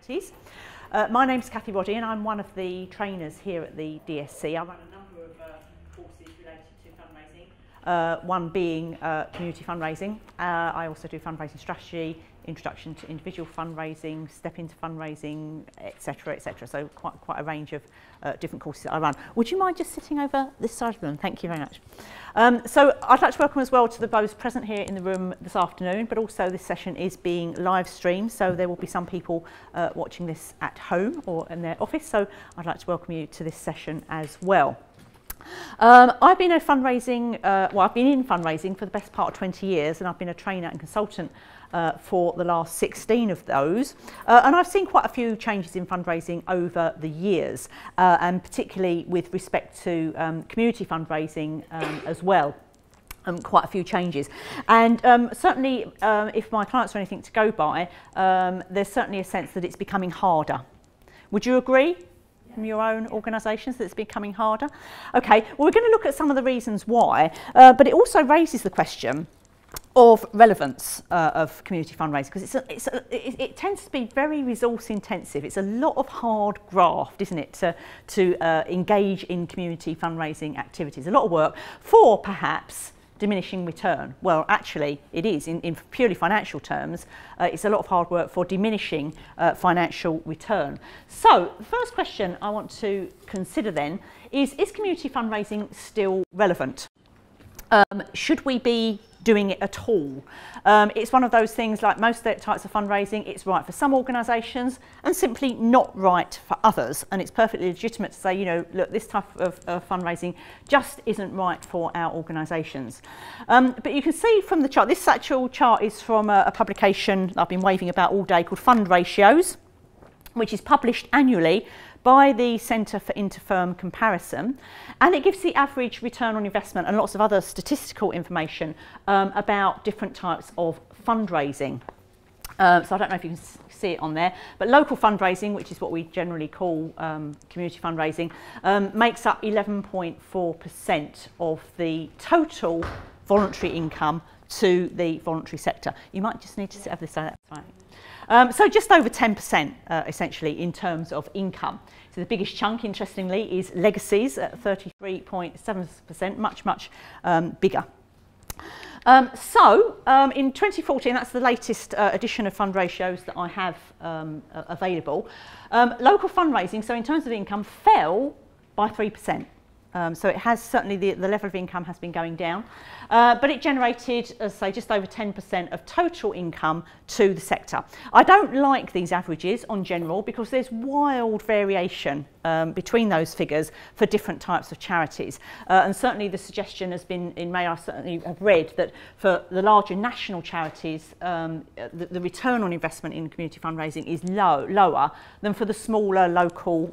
Charities. My name's Kathy Roddy and I'm one of the trainers here at the DSC. I run a number of courses related to fundraising, one being community fundraising. I also do fundraising strategy, introduction to individual fundraising, step into fundraising, etc., etc. So quite a range of different courses that I run. Would you mind just sitting over this side of them? Thank you very much. So I'd like to welcome as well to those present here in the room this afternoon, but also this session is being live streamed, so there will be some people watching this at home or in their office, so I'd like to welcome you to this session as well. I've been in fundraising for the best part of 20 years, and I've been a trainer and consultant for the last 16 of those, and I've seen quite a few changes in fundraising over the years, and particularly with respect to community fundraising as well. Quite a few changes, and certainly if my clients are anything to go by, there's certainly a sense that it's becoming harder. Would you agree? From your own organisations that it's becoming harder? Okay, well, we're going to look at some of the reasons why, but it also raises the question of relevance of community fundraising, because it tends to be very resource intensive. It's a lot of hard graft, isn't it, to engage in community fundraising activities. A lot of work for perhaps diminishing return. Well, actually it is in purely financial terms. It's a lot of hard work for diminishing financial return. So the first question I want to consider then is community fundraising still relevant? Should we be doing it at all? It's one of those things, like most types of fundraising, it's right for some organisations and simply not right for others, and it's perfectly legitimate to say, you know, look, this type of fundraising just isn't right for our organisations. But you can see from the chart, this actual chart is from a publication I've been waving about all day called Fund Ratios, which is published annually by the Centre for Interfirm Comparison, and it gives the average return on investment and lots of other statistical information about different types of fundraising. So I don't know if you can see it on there, but local fundraising, which is what we generally call community fundraising, makes up 11.4% of the total voluntary income to the voluntary sector. You might just need to sit over this side, that's fine. So just over 10% essentially in terms of income. So the biggest chunk, interestingly, is legacies at 33.7%, much bigger. In 2014, that's the latest edition of Fund Ratios that I have available, local fundraising, so in terms of income, fell by 3%. So it has certainly, the level of income has been going down, but it generated, as I say, just over 10% of total income to the sector. I don't like these averages on general because there's wild variation between those figures for different types of charities. And certainly the suggestion has been, in May I certainly have read, that for the larger national charities, the return on investment in community fundraising is lower than for the smaller local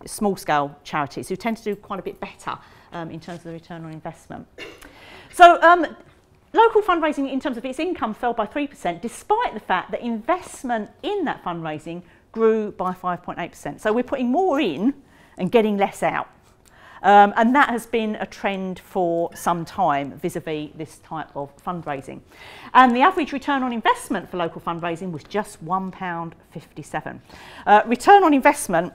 small-scale charities, who tend to do quite a bit better in terms of the return on investment. So local fundraising in terms of its income fell by 3%, despite the fact that investment in that fundraising grew by 5.8%. So we're putting more in and getting less out. And that has been a trend for some time vis-a-vis this type of fundraising. And the average return on investment for local fundraising was just £1.57. Return on investment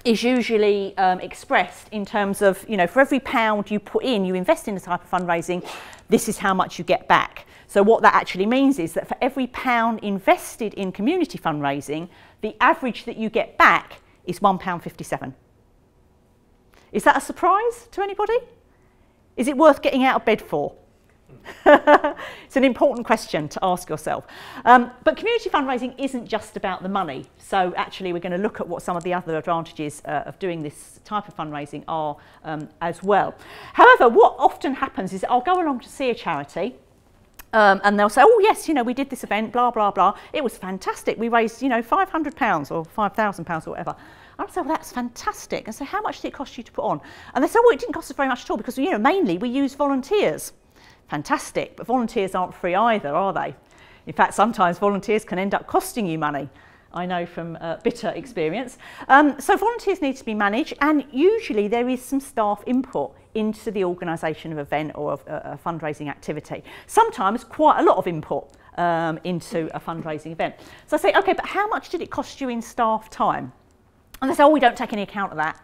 is usually expressed in terms of, you know, for every pound you put in, you invest in a type of fundraising, this is how much you get back. So what that actually means is that for every pound invested in community fundraising, the average that you get back is £1.57. Is that a surprise to anybody? Is it worth getting out of bed for? It's an important question to ask yourself. But community fundraising isn't just about the money. So actually we're going to look at what some of the other advantages of doing this type of fundraising are as well. However, what often happens is I'll go along to see a charity and they'll say, oh yes, you know, we did this event, blah, blah, blah. It was fantastic. We raised, you know, £500 or £5,000 or whatever. I'd say, well, that's fantastic. I say, how much did it cost you to put on? And they say, well, it didn't cost us very much at all because, you know, mainly we use volunteers. Fantastic, but volunteers aren't free either, are they? In fact, sometimes volunteers can end up costing you money. I know from bitter experience. So volunteers need to be managed, and usually there is some staff input into the organisation of an event or of a fundraising activity. Sometimes quite a lot of input into a fundraising event. So I say, okay, but how much did it cost you in staff time? And they say, oh, we don't take any account of that.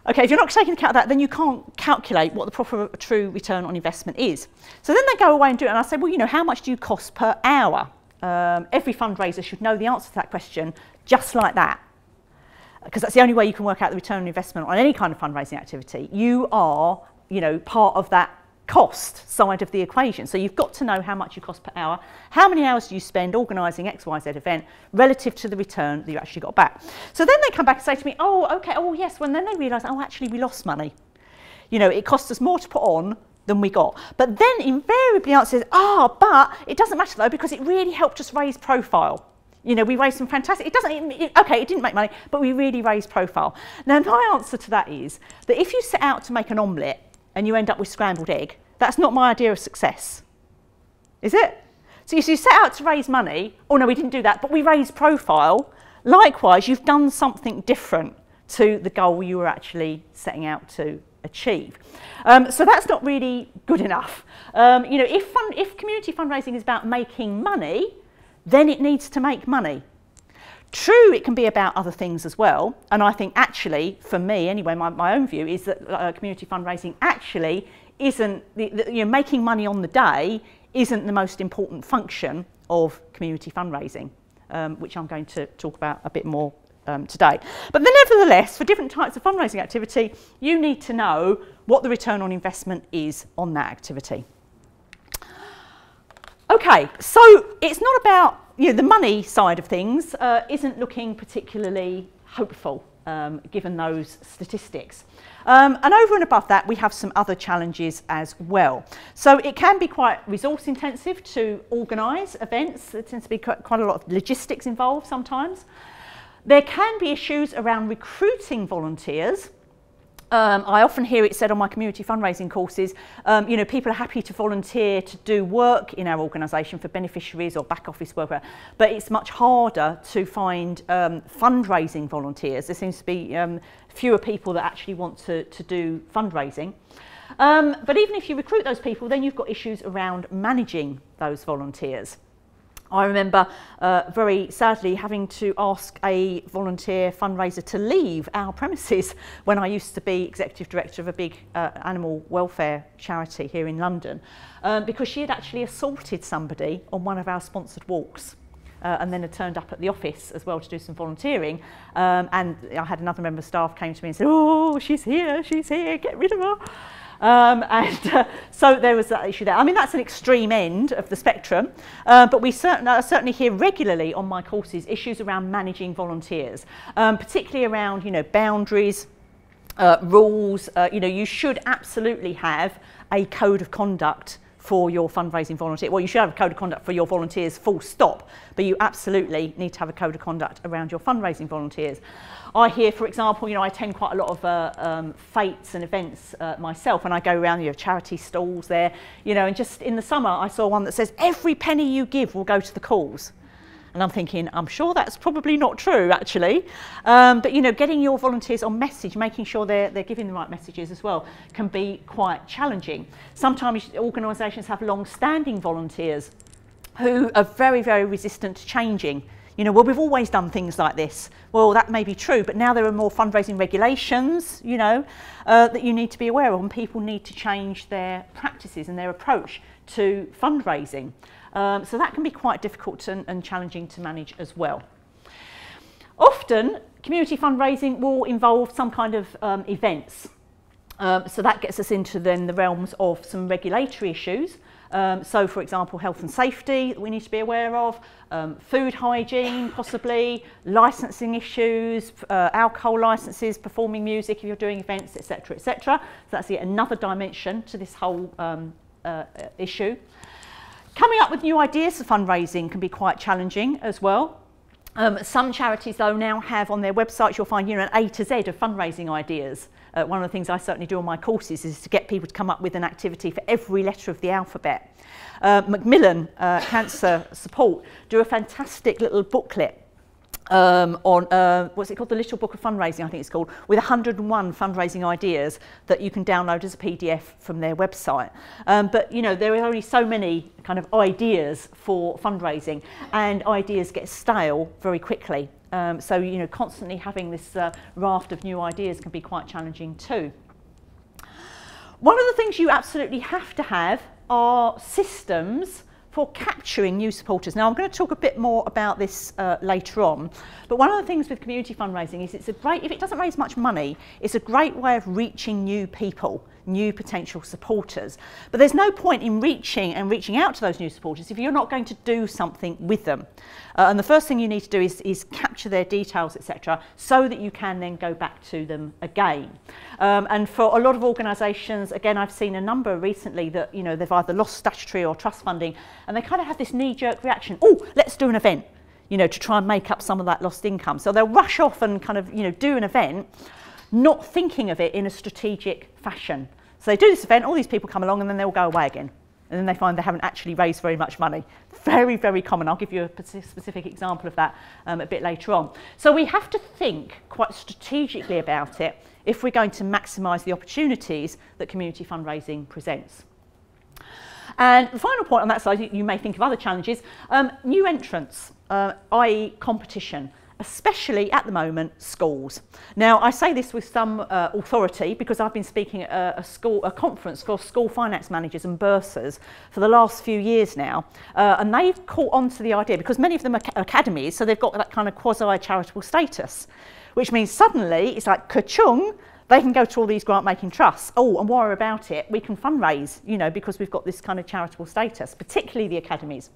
Okay, if you're not taking account of that, then you can't calculate what the proper true return on investment is. So then they go away and do it, and I say, well, you know, how much do you cost per hour? Every fundraiser should know the answer to that question just like that, because that's the only way you can work out the return on investment on any kind of fundraising activity. You are, you know, part of that cost side of the equation. So you've got to know how much you cost per hour, how many hours do you spend organising XYZ event relative to the return that you actually got back. So then they come back and say to me, oh, okay, oh yes, well then they realise, oh actually we lost money. You know, it cost us more to put on than we got. But then invariably the answer is, but it doesn't matter though, because it really helped us raise profile. You know, we raised some fantastic, it didn't make money, but we really raised profile. Now my answer to that is that if you set out to make an omelette and you end up with scrambled egg, that's not my idea of success, is it? So you set out to raise money, oh no, we didn't do that, but we raised profile. Likewise, you've done something different to the goal you were actually setting out to achieve. So that's not really good enough. You know, if community fundraising is about making money, then it needs to make money. True, it can be about other things as well, and I think actually, for me anyway, my own view is that community fundraising actually isn't, you know, making money on the day isn't the most important function of community fundraising, which I'm going to talk about a bit more today. But then nevertheless, for different types of fundraising activity, you need to know what the return on investment is on that activity. Okay, so it's not about, you know, the money side of things isn't looking particularly hopeful given those statistics. And over and above that, we have some other challenges as well. So it can be quite resource intensive to organise events. There tends to be quite a lot of logistics involved sometimes. There can be issues around recruiting volunteers. I often hear it said on my community fundraising courses, you know, people are happy to volunteer to do work in our organisation for beneficiaries or back office work, but it's much harder to find fundraising volunteers. There seems to be fewer people that actually want to do fundraising. But even if you recruit those people, then you've got issues around managing those volunteers. I remember very sadly having to ask a volunteer fundraiser to leave our premises when I used to be executive director of a big animal welfare charity here in London, because she had actually assaulted somebody on one of our sponsored walks. And then had turned up at the office as well to do some volunteering, and I had another member of staff came to me and said, oh, she's here, get rid of her. So there was that issue there. I mean, that's an extreme end of the spectrum, but we certainly hear regularly on my courses issues around managing volunteers, particularly around, you know, boundaries, rules. You know, you should absolutely have a code of conduct for your fundraising volunteer. Well, you should have a code of conduct for your volunteers, full stop, but you absolutely need to have a code of conduct around your fundraising volunteers. I hear, for example, you know, I attend quite a lot of fetes and events myself, and I go around, you know, charity stalls there, you know, and just in the summer I saw one that says every penny you give will go to the cause. And I'm thinking, I'm sure that's probably not true, actually. But, you know, getting your volunteers on message, making sure they're giving the right messages as well, can be quite challenging. Sometimes organisations have long-standing volunteers who are very, very resistant to changing. You know, well, we've always done things like this. Well, that may be true, but now there are more fundraising regulations, you know, that you need to be aware of, and people need to change their practices and their approach to fundraising. So that can be quite difficult and challenging to manage as well. Often, community fundraising will involve some kind of events. So that gets us into then the realms of some regulatory issues. So, for example, health and safety that we need to be aware of, food hygiene possibly, licensing issues, alcohol licenses, performing music if you're doing events, etc., etc. So that's yet another dimension to this whole issue. Coming up with new ideas for fundraising can be quite challenging as well. Some charities, though, now have on their websites, you'll find, you know, an A to Z of fundraising ideas. One of the things I certainly do on my courses is to get people to come up with an activity for every letter of the alphabet. Macmillan Cancer Support do a fantastic little booklet on what's it called, the Little Book of Fundraising, I think it's called, with 101 fundraising ideas that you can download as a PDF from their website. But you know, there are only so many kind of ideas for fundraising, and ideas get stale very quickly. So you know, constantly having this raft of new ideas can be quite challenging too. One of the things you absolutely have to have are systems for capturing new supporters. Now I'm going to talk a bit more about this later on, but one of the things with community fundraising is if it doesn't raise much money, it's a great way of reaching new people, new potential supporters. But there's no point in reaching out to those new supporters if you're not going to do something with them. And the first thing you need to do is capture their details, etc., so that you can then go back to them again. And for a lot of organisations, again, I've seen a number recently that, you know, they've either lost statutory or trust funding, and they kind of have this knee-jerk reaction, oh, let's do an event, you know, to try and make up some of that lost income. So they'll rush off and kind of, you know, do an event, not thinking of it in a strategic fashion. So they do this event, all these people come along, and then they'll go away again. And then they find they haven't actually raised very much money. Very, very common. I'll give you a specific example of that a bit later on. So we have to think quite strategically about it if we're going to maximise the opportunities that community fundraising presents. And the final point on that side, you may think of other challenges, new entrants, i.e. competition, especially at the moment, schools. Now, I say this with some authority because I've been speaking at a conference for school finance managers and bursars for the last few years now, and they've caught on to the idea, because many of them are academies, so they've got that kind of quasi-charitable status, which means suddenly it's like ka-chung, they can go to all these grant-making trusts. Oh, and worry about it, we can fundraise, you know, because we've got this kind of charitable status, particularly the academies.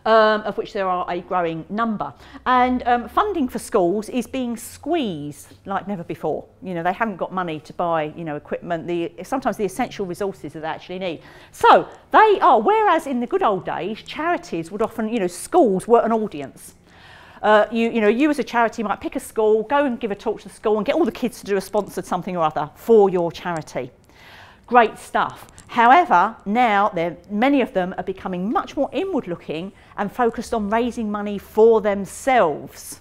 Of which there are a growing number. And funding for schools is being squeezed like never before. You know, they haven't got money to buy, you know, equipment, sometimes the essential resources that they actually need. So they are, whereas in the good old days, charities would often, you know, schools were an audience. You as a charity might pick a school, go and give a talk to the school and get all the kids to do a sponsored something or other for your charity. Great stuff. However, now many of them are becoming much more inward looking and focused on raising money for themselves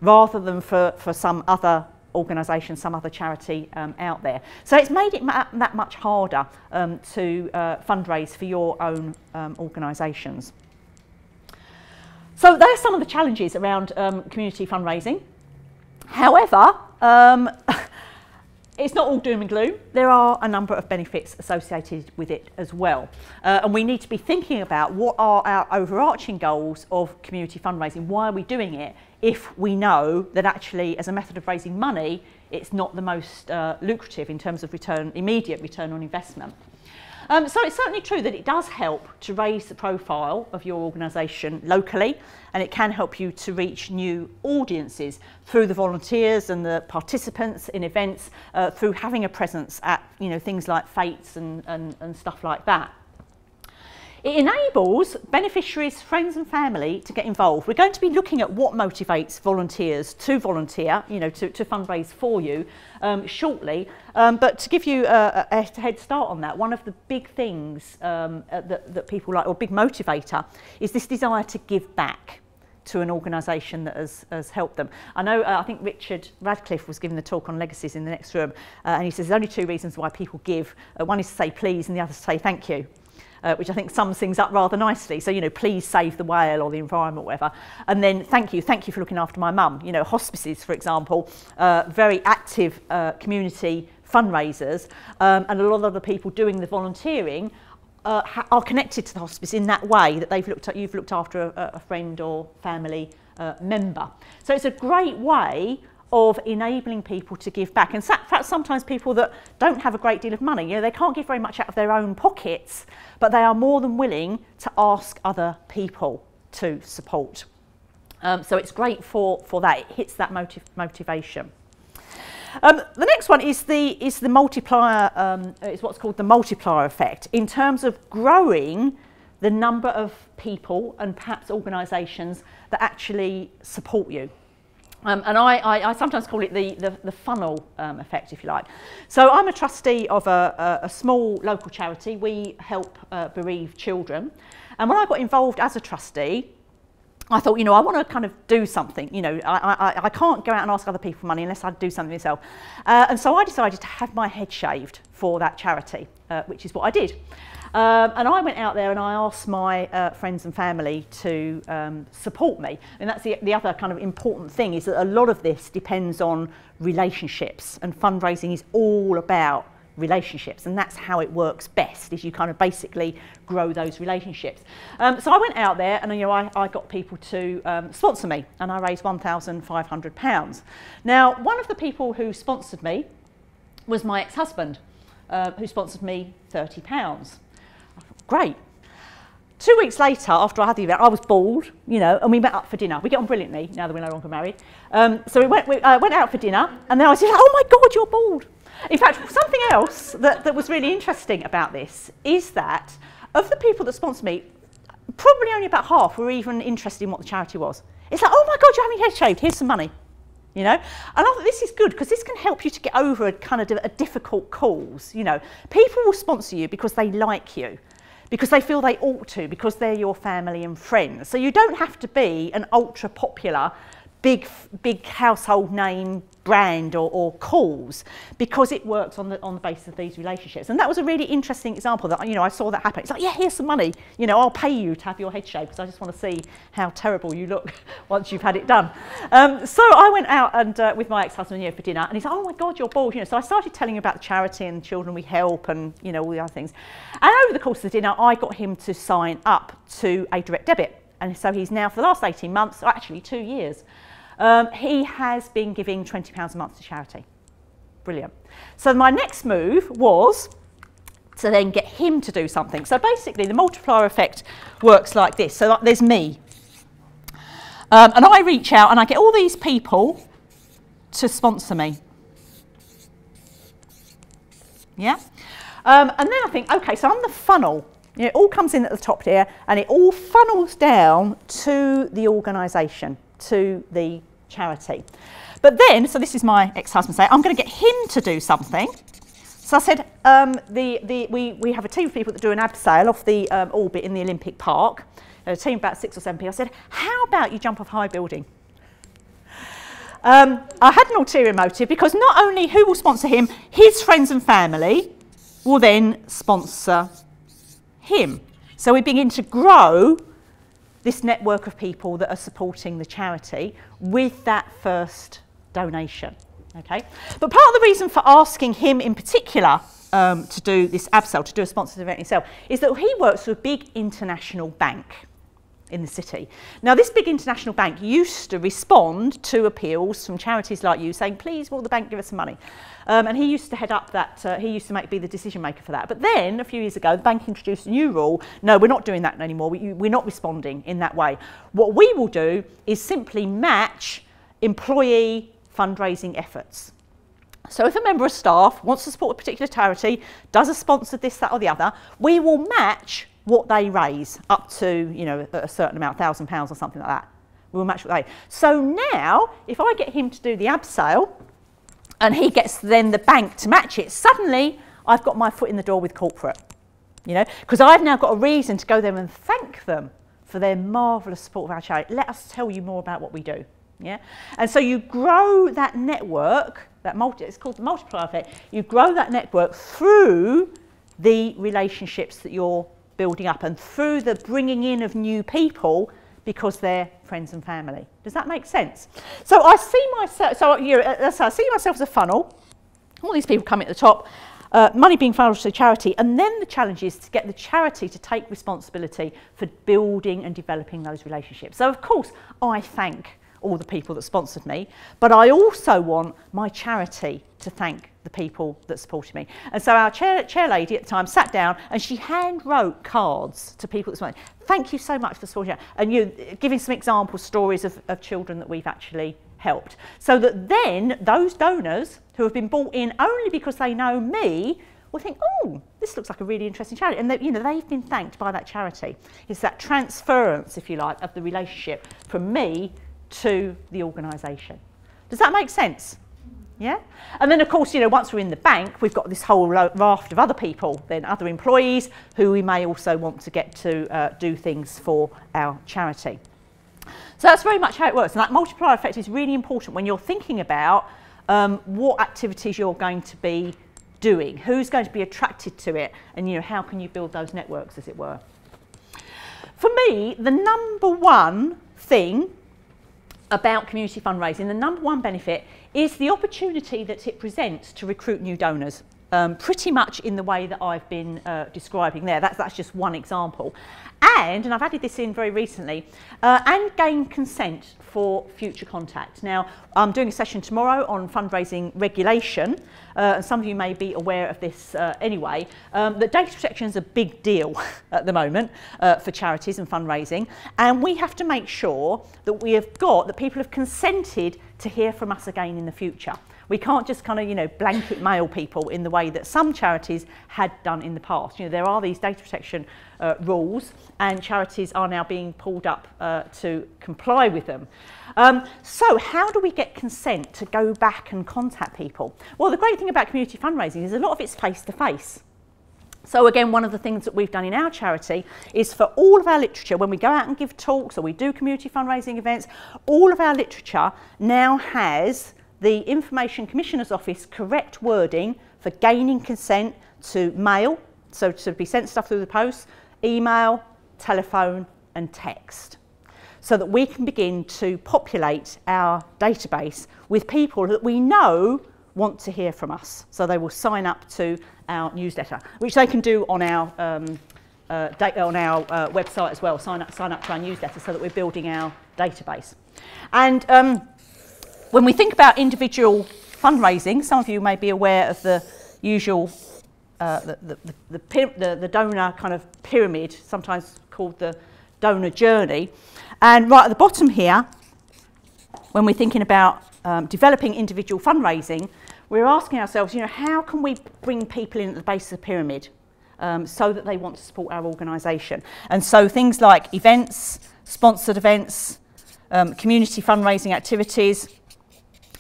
rather than for some other organisation, some other charity out there. So it's made it that much harder to fundraise for your own organisations. So there are some of the challenges around community fundraising. However, it's not all doom and gloom. There are a number of benefits associated with it as well. And we need to be thinking about what are our overarching goals of community fundraising. Why are we doing it if we know that actually as a method of raising money, it's not the most lucrative in terms of immediate return on investment. So it's certainly true that it does help to raise the profile of your organisation locally, and it can help you to reach new audiences through the volunteers and the participants in events, through having a presence at, you know, things like fetes and stuff like that. It enables beneficiaries, friends and family to get involved. We're going to be looking at what motivates volunteers to volunteer, you know, to fundraise for you shortly. But to give you a head start on that, one of the big things that people like, or big motivator, is this desire to give back to an organisation that has helped them. I know, I think Richard Radcliffe was giving the talk on legacies in the next room, and he says there's only two reasons why people give. One is to say please, and the other to say thank you. Which I think sums things up rather nicely. So, you know, please save the whale or the environment, whatever. And then thank you for looking after my mum. You know, hospices, for example, very active community fundraisers, and a lot of the people doing the volunteering are connected to the hospice in that way, that you've looked after a friend or family member. So it's a great way of enabling people to give back. And perhaps sometimes people that don't have a great deal of money, you know, they can't give very much out of their own pockets, but they are more than willing to ask other people to support. So it's great for that. It hits that motivation. The next one is the multiplier. Is what's called the multiplier effect, in terms of growing the number of people and perhaps organisations that actually support you. And I sometimes call it the funnel effect, if you like. So I'm a trustee of a small local charity. We help bereaved children. And when I got involved as a trustee, I thought, you know, I want to kind of do something. You know, I can't go out and ask other people for money unless I do something myself. And so I decided to have my head shaved for that charity, which is what I did. And I went out there and I asked my friends and family to support me. And that's the other kind of important thing, is that a lot of this depends on relationships, and fundraising is all about relationships, and that's how it works best, is you kind of basically grow those relationships. So I went out there and, you know, I got people to sponsor me, and I raised £1,500. Now, one of the people who sponsored me was my ex-husband, who sponsored me £30. Great. 2 weeks later, after I had the event, I was bored, you know, and we met up for dinner. We get on brilliantly now that we're no longer married. So we went out for dinner, and then I was like, oh my God, you're bald. In fact, something else that was really interesting about this is that of the people that sponsored me, probably only about half were even interested in what the charity was. It's like, oh my God, you're having your head shaved, here's some money. You know, and I thought this is good because this can help you to get over a kind of a difficult cause. You know, people will sponsor you because they like you, because they feel they ought to, because they're your family and friends. So you don't have to be an ultra popular, big household name brand or cause, because it works on the basis of these relationships. And that was a really interesting example that, you know, I saw that happen. It's like, yeah, here's some money, you know, I'll pay you to have your head shaved because I just want to see how terrible you look once you've had it done. So I went out and with my ex-husband, you know, for dinner, and he's like, oh my God, you're bald, you know. So I started telling him about the charity and the children we help and, you know, all the other things. And over the course of the dinner, I got him to sign up to a direct debit. And so he's now, for the last 18 months, or actually 2 years, he has been giving £20 a month to charity. Brilliant. So my next move was to then get him to do something. So basically the multiplier effect works like this. So like, there's me. And I reach out and I get all these people to sponsor me. Yeah? And then I think, okay, so I'm the funnel. You know, it all comes in at the top here and it all funnels down to the organisation, to the charity. But then, so this is my ex-husband saying, I'm going to get him to do something. So I said, we have a team of people that do an abseil off the orbit in the Olympic Park, a team of about 6 or 7 people. I said, how about you jump off a high building? I had an ulterior motive, because not only who will sponsor him, his friends and family will then sponsor him. So we begin to grow this network of people that are supporting the charity with that first donation. Okay, but part of the reason for asking him in particular to do this abseil, to do a sponsored event himself, is that he works for a big international bank in the city. Now, this big international bank used to respond to appeals from charities like you saying, please, will the bank give us some money? And he used to head up that, he used to be the decision maker for that. But then, a few years ago, the bank introduced a new rule. No, we're not doing that anymore. We're not responding in that way. What we will do is simply match employee fundraising efforts. So if a member of staff wants to support a particular charity, does a sponsor this, that or the other, we will match what they raise up to, you know, a certain amount, £1,000 or something like that. We'll match what they. So now, if I get him to do the abseil, and he gets then the bank to match it, suddenly I've got my foot in the door with corporate, you know, because I've now got a reason to go there and thank them for their marvellous support of our charity. Let us tell you more about what we do, yeah? And so you grow that network, it's called the multiplier effect. You grow that network through the relationships that you're building up and through the bringing in of new people because they're friends and family. Does that make sense? So I see myself, I see myself as a funnel, all these people coming at the top, money being funneled to the charity, and then the challenge is to get the charity to take responsibility for building and developing those relationships. So of course I thank all the people that sponsored me, but I also want my charity to thank the people that supported me. And so our chair lady at the time sat down and she hand wrote cards to people that supported me. Thank you so much for supporting me. And you giving some example stories of children that we've actually helped. So that then those donors who have been brought in only because they know me will think, oh, this looks like a really interesting charity. And you know, they've been thanked by that charity. It's that transference, if you like, of the relationship from me to the organisation. Does that make sense? Yeah? And then of course, you know, once we're in the bank, we've got this whole raft of other people, then other employees who we may also want to get to do things for our charity. So that's very much how it works, and that multiplier effect is really important when you're thinking about what activities you're going to be doing, who's going to be attracted to it, and how can you build those networks, as it were. For me, the number one thing about community fundraising, the number one benefit is the opportunity that it presents to recruit new donors, pretty much in the way that I've been describing there. That's just one example. And I've added this in very recently, and gain consent for future contact. Now, I'm doing a session tomorrow on fundraising regulation, and some of you may be aware of this anyway, that data protection is a big deal at the moment for charities and fundraising, and we have to make sure that that people have consented to hear from us again in the future. We can't just kind of, blanket mail people in the way that some charities had done in the past. There are these data protection rules, and charities are now being pulled up to comply with them. So how do we get consent to go back and contact people? Well, the great thing about community fundraising is a lot of it's face-to-face. So again, one of the things that we've done in our charity is for all of our literature, when we go out and give talks or we do community fundraising events, all of our literature now has the Information Commissioner's Office correct wording for gaining consent to mail, so to be sent stuff through the post, email, telephone and text, so that we can begin to populate our database with people that we know want to hear from us. So they will sign up to our newsletter, which they can do on our website as well, sign up to our newsletter, so that we're building our database. And when we think about individual fundraising, some of you may be aware of the usual the donor kind of pyramid, sometimes called the donor journey. And right at the bottom here, when we're thinking about developing individual fundraising, we're asking ourselves, how can we bring people in at the base of the pyramid so that they want to support our organisation? And so things like events, sponsored events, community fundraising activities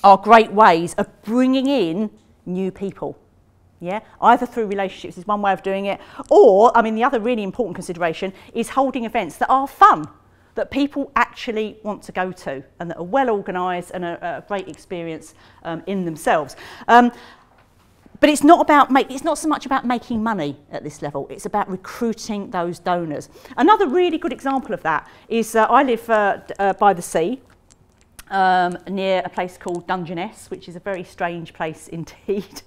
are great ways of bringing in new people. Yeah, either through relationships is one way of doing it, or, the other really important consideration is holding events that are fun, that people actually want to go to, and that are well organised and a great experience in themselves. But it's not so much about making money at this level. It's about recruiting those donors. Another really good example of that is I live by the sea. Near a place called Dungeness, which is a very strange place indeed.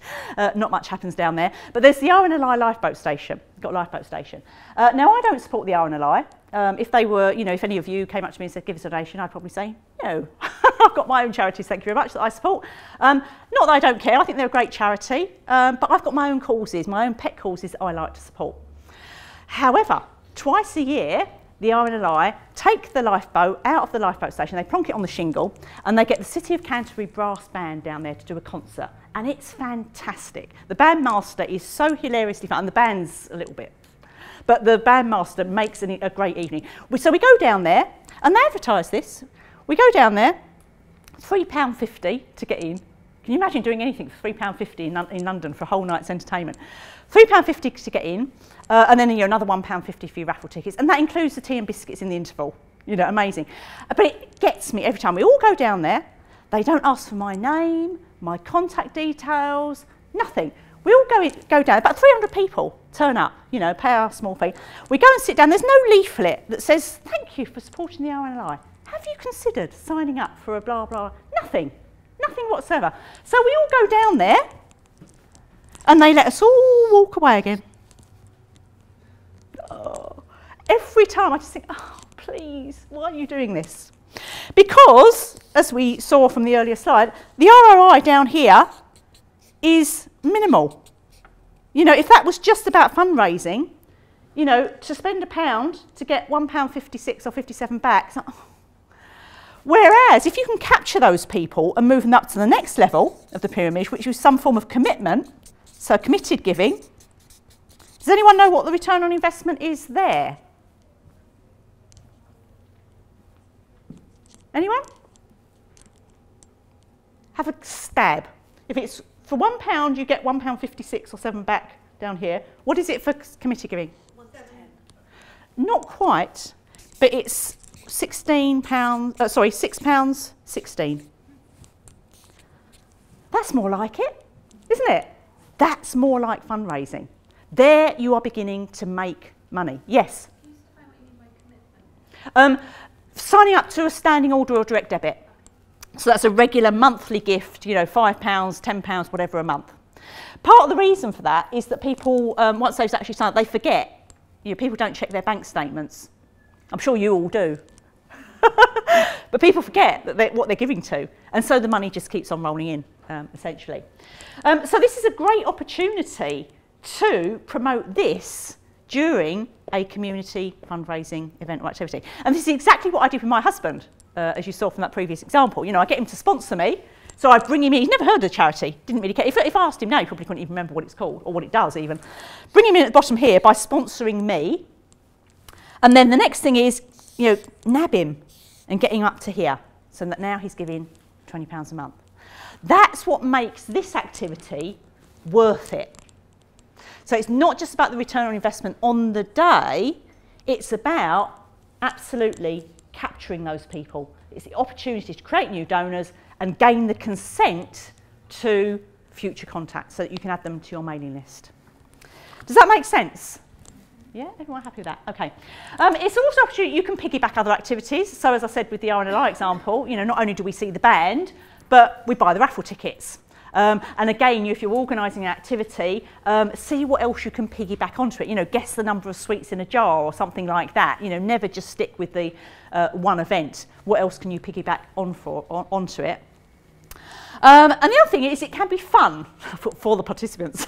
Not much happens down there. But there's the RNLI lifeboat station. Got a lifeboat station. Now, I don't support the RNLI. If they were, if any of you came up to me and said, give us a donation, I'd probably say, no. I've got my own charities, thank you very much, that I support. Not that I don't care, I think they're a great charity, but I've got my own causes, my own pet causes that I like to support. However, twice a year, the RNLI take the lifeboat out of the lifeboat station, they plonk it on the shingle, and they get the City of Canterbury brass band down there to do a concert. And it's fantastic. The bandmaster is so hilariously fun, and the band's a little bit. But the bandmaster makes a great evening. So we go down there, and they advertise this. We go down there, £3.50 to get in. Can you imagine doing anything for £3.50 in London for a whole night's entertainment? £3.50 to get in, and then another £1.50 for your raffle tickets, and that includes the tea and biscuits in the interval. Amazing. But it gets me every time. We all go down there. They don't ask for my name, my contact details, nothing. We all go down. About 300 people turn up, pay our small fee. We go and sit down. There's no leaflet that says, thank you for supporting the RNLI. Have you considered signing up for a blah, blah? Nothing. Nothing whatsoever. So we all go down there, and they let us all walk away again. Oh, every time I just think, oh, please, why are you doing this? Because, as we saw from the earlier slide, the ROI down here is minimal. If that was just about fundraising, to spend £1 to get £1.56 or 57 back. So, oh. Whereas, if you can capture those people and move them up to the next level of the pyramid, which is some form of commitment, so committed giving, does anyone know what the return on investment is there? Anyone? Have a stab. If it's for £1, you get £1.56 or 7 back down here. What is it for committee giving? 110. Not quite, but it's £6.16. That's more like it, isn't it? That's more like fundraising. There you are beginning to make money. Yes? Signing up to a standing order or direct debit. So that's a regular monthly gift, you know, £5, £10, whatever a month. Part of the reason for that is that people, once they've actually signed up, they forget. You know, people don't check their bank statements. I'm sure you all do. But people forget that what they're giving to. And so the money just keeps on rolling in, essentially. So this is a great opportunity to promote this during a community fundraising event or activity. And this is exactly what I did with my husband, as you saw from that previous example. You know, I get him to sponsor me, so I bring him in. He's never heard of the charity, didn't really care. If I asked him now, he probably couldn't even remember what it's called or what it does even. Bring him in at the bottom here by sponsoring me. And then the next thing is, you know, nab him and get him up to here, so that now he's giving £20 a month. That's what makes this activity worth it. So it's not just about the return on investment on the day, it's about absolutely capturing those people. It's the opportunity to create new donors and gain the consent to future contacts so that you can add them to your mailing list. Does that make sense? Yeah, everyone happy with that? Okay. It's also an opportunity, you can piggyback other activities. So as I said with the RNLI example, you know, not only do we see the band, but we buy the raffle tickets. And again, if you're organising an activity, see what else you can piggyback onto it. You know, guess the number of sweets in a jar or something like that. You know, never just stick with the one event. What else can you piggyback onto it? And the other thing is it can be fun for the participants,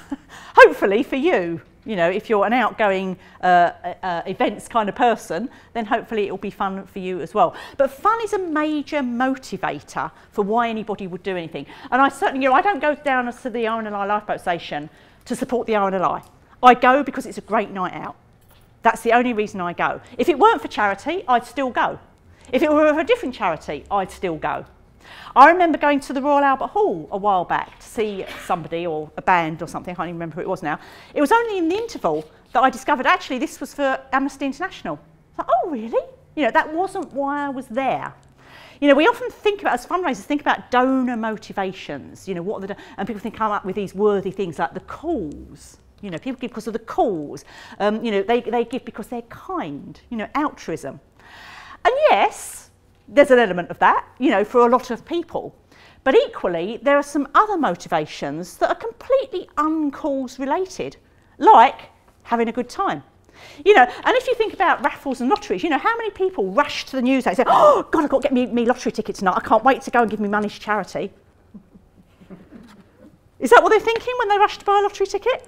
hopefully for you. You know, if you're an outgoing events kind of person, then hopefully it will be fun for you as well. But fun is a major motivator for why anybody would do anything. And I certainly, you know, I don't go down to the RNLI lifeboat station to support the RNLI. I go because it's a great night out. That's the only reason I go. If it weren't for charity, I'd still go. If it were for a different charity, I'd still go. I remember going to the Royal Albert Hall a while back to see somebody or a band or something, I can't even remember who it was now. It was only in the interval that I discovered actually this was for Amnesty International. I thought, oh really? You know, that wasn't why I was there. You know, we often think about, as fundraisers, think about donor motivations, you know, what are the, and people come up with these worthy things like the cause. You know, people give because of the cause. You know, they give because they're kind, you know, altruism. And yes, there's an element of that, you know, for a lot of people. But equally, there are some other motivations that are completely uncause related, like having a good time. You know, and if you think about raffles and lotteries, you know, how many people rush to the news and say, oh, God, I've got to get me lottery ticket tonight. I can't wait to go and give me money to charity. Is that what they're thinking when they rush to buy a lottery ticket?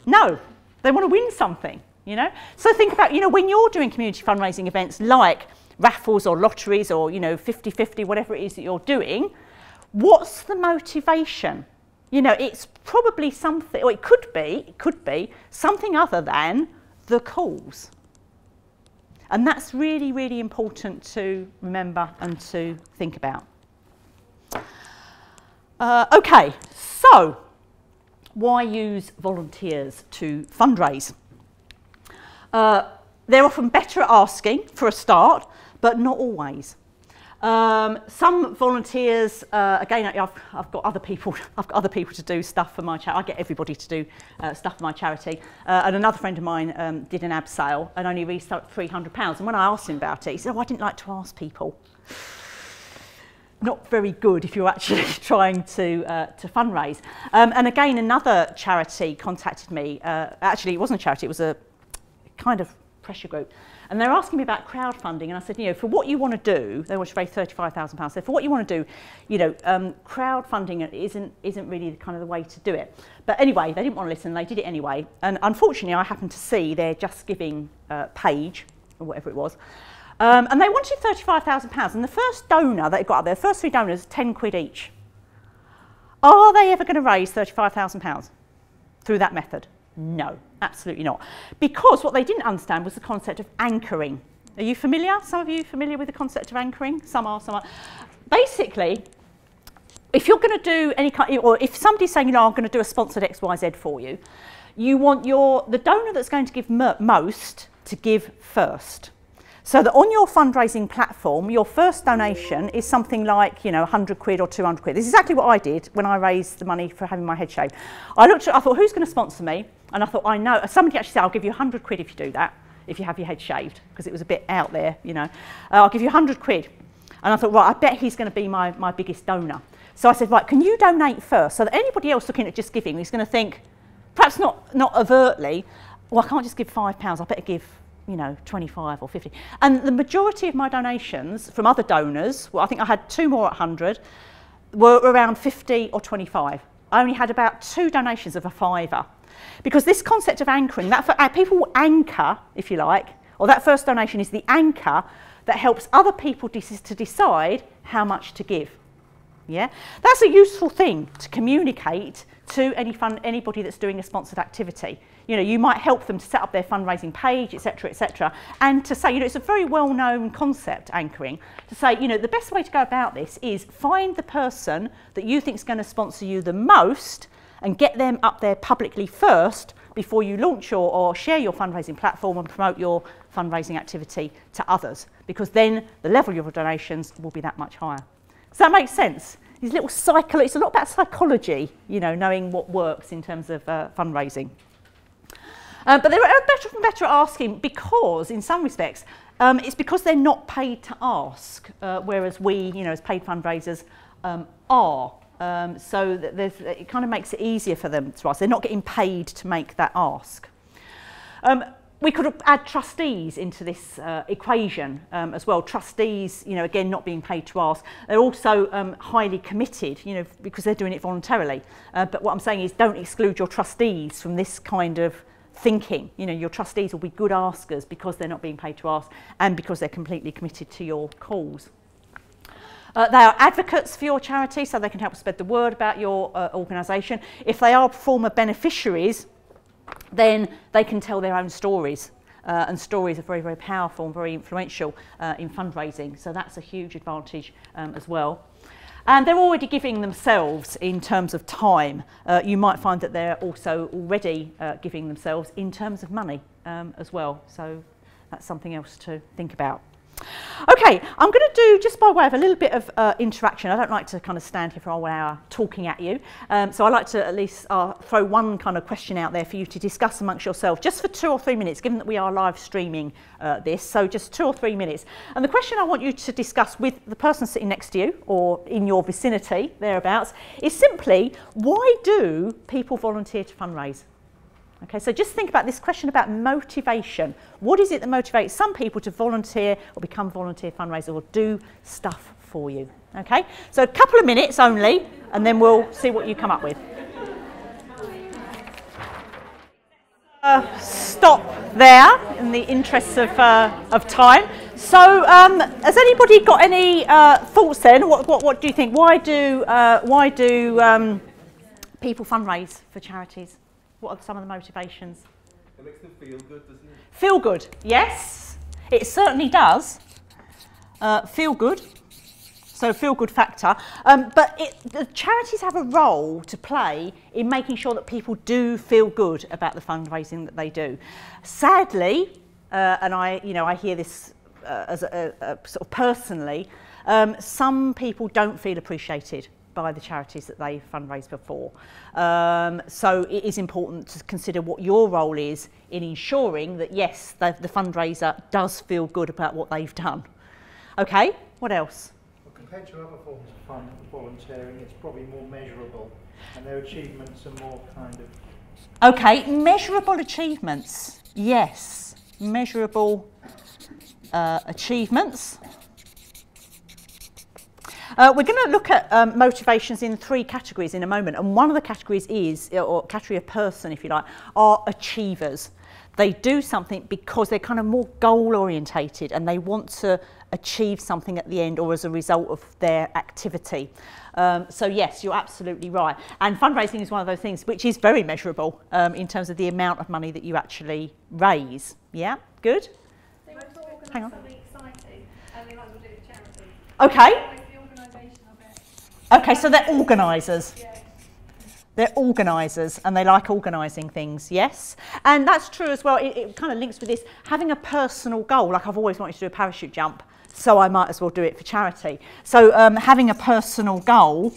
No, they want to win something, you know. So think about, you know, when you're doing community fundraising events like raffles or lotteries or, you know, 50-50, whatever it is that you're doing, what's the motivation? You know, it's probably something, or it could be something other than the cause. And that's really, really important to remember and to think about. Okay, so why use volunteers to fundraise? They're often better at asking for a start, but not always. Some volunteers, again, I've got other people to do stuff for my charity. I get everybody to do stuff for my charity. And another friend of mine did an abseil and only raised £300. And when I asked him about it, he said, oh, I didn't like to ask people. Not very good if you're actually trying to fundraise. And again, another charity contacted me. Actually, it wasn't a charity, it was a kind of pressure group. And they're asking me about crowdfunding, and I said, you know, for what you want to do, they want to raise £35,000. So for what you want to do, you know, crowdfunding isn't really kind of the way to do it. But anyway, they didn't want to listen, they did it anyway. And unfortunately, I happened to see their Just Giving page, or whatever it was. And they wanted £35,000. And the first donor that got up there, the first 3 donors, 10 quid each. Are they ever going to raise £35,000 through that method? No, absolutely not. Because what they didn't understand was the concept of anchoring. Are you familiar? Some of you familiar with the concept of anchoring? Some are, some are. Basically, if you're going to do any kind, or if somebody's saying, you know, I'm going to do a sponsored XYZ for you, you want the donor that's going to give most to give first. So that on your fundraising platform, your first donation is something like, you know, 100 quid or 200 quid. This is exactly what I did when I raised the money for having my head shaved. I thought, who's going to sponsor me? And I thought, I know. Somebody actually said, I'll give you 100 quid if you do that, if you have your head shaved, because it was a bit out there, you know. I'll give you 100 quid. And I thought, right, I bet he's going to be my biggest donor. So I said, right, can you donate first? So that anybody else looking at just giving is going to think, perhaps not overtly, well, I can't just give £5, I better give, you know, 25 or 50. And the majority of my donations from other donors, well, I think I had 2 more at 100, were around 50 or 25. I only had about 2 donations of a £5. Because this concept of anchoring, people will anchor, if you like, or that first donation is the anchor that helps other people to decide how much to give. Yeah, that's a useful thing to communicate to anybody that's doing a sponsored activity. You know, you might help them to set up their fundraising page, etc., and to say, you know, it's a very well-known concept, anchoring, to say, you know, the best way to go about this is find the person that you think is going to sponsor you the most and get them up there publicly first before you launch or share your fundraising platform and promote your fundraising activity to others, because then the level of your donations will be that much higher. Does that make sense? These little it's a lot about psychology, you know, knowing what works in terms of fundraising. But they're better and better at asking because, in some respects, it's because they're not paid to ask, whereas we, you know, as paid fundraisers, are. So it kind of makes it easier for them to ask. They're not getting paid to make that ask. We could add trustees into this equation as well. Trustees, you know, again, not being paid to ask. They're also highly committed, you know, because they're doing it voluntarily. But what I'm saying is don't exclude your trustees from this kind of thinking. You know, your trustees will be good askers because they're not being paid to ask and because they're completely committed to your cause. They are advocates for your charity, so they can help spread the word about your organisation. If they are former beneficiaries, then they can tell their own stories. And stories are very, very powerful and very influential in fundraising. So that's a huge advantage as well. And they're already giving themselves in terms of time. You might find that they're also already giving themselves in terms of money as well. So that's something else to think about. Okay, I'm going to do, just by way of a little bit of interaction, I don't like to kind of stand here for a whole hour talking at you, so I like to at least throw one kind of question out there for you to discuss amongst yourself, just for 2 or 3 minutes, given that we are live streaming this, so just 2 or 3 minutes. And the question I want you to discuss with the person sitting next to you, or in your vicinity, thereabouts, is simply, why do people volunteer to fundraise? Okay, so just think about this question about motivation. What is it that motivates some people to volunteer or become volunteer fundraisers or do stuff for you? Okay, so a couple of minutes only, and then we'll see what you come up with. Stop there in the interests of time. So, has anybody got any thoughts then? What do you think? Why do people fundraise for charities? What are some of the motivations? It makes them feel good, doesn't it? Feel good, yes. It certainly does. Feel good. So feel good factor. But the charities have a role to play in making sure that people do feel good about the fundraising that they do. Sadly, and I hear this as a sort of personally, some people don't feel appreciated by the charities that they fundraise before. So it is important to consider what your role is in ensuring that, yes, the fundraiser does feel good about what they've done. Okay, what else? Well, compared to other forms of volunteering, it's probably more measurable, and their achievements are more kind of... Okay, measurable achievements. Yes, measurable achievements. We're going to look at motivations in 3 categories in a moment, and one of the categories is, or category of person, if you like, are achievers. They do something because they're kind of more goal orientated and they want to achieve something at the end or as a result of their activity. So yes, you're absolutely right. And fundraising is one of those things which is very measurable in terms of the amount of money that you actually raise. Yeah, good? Hang on. Exciting, and they might as well do it for charity. Okay. The organisation of it. Okay, so they're organisers. Yeah. They're organisers and they like organising things, yes. And that's true as well. It kind of links with this, having a personal goal. Like I've always wanted to do a parachute jump, so I might as well do it for charity. So having a personal goal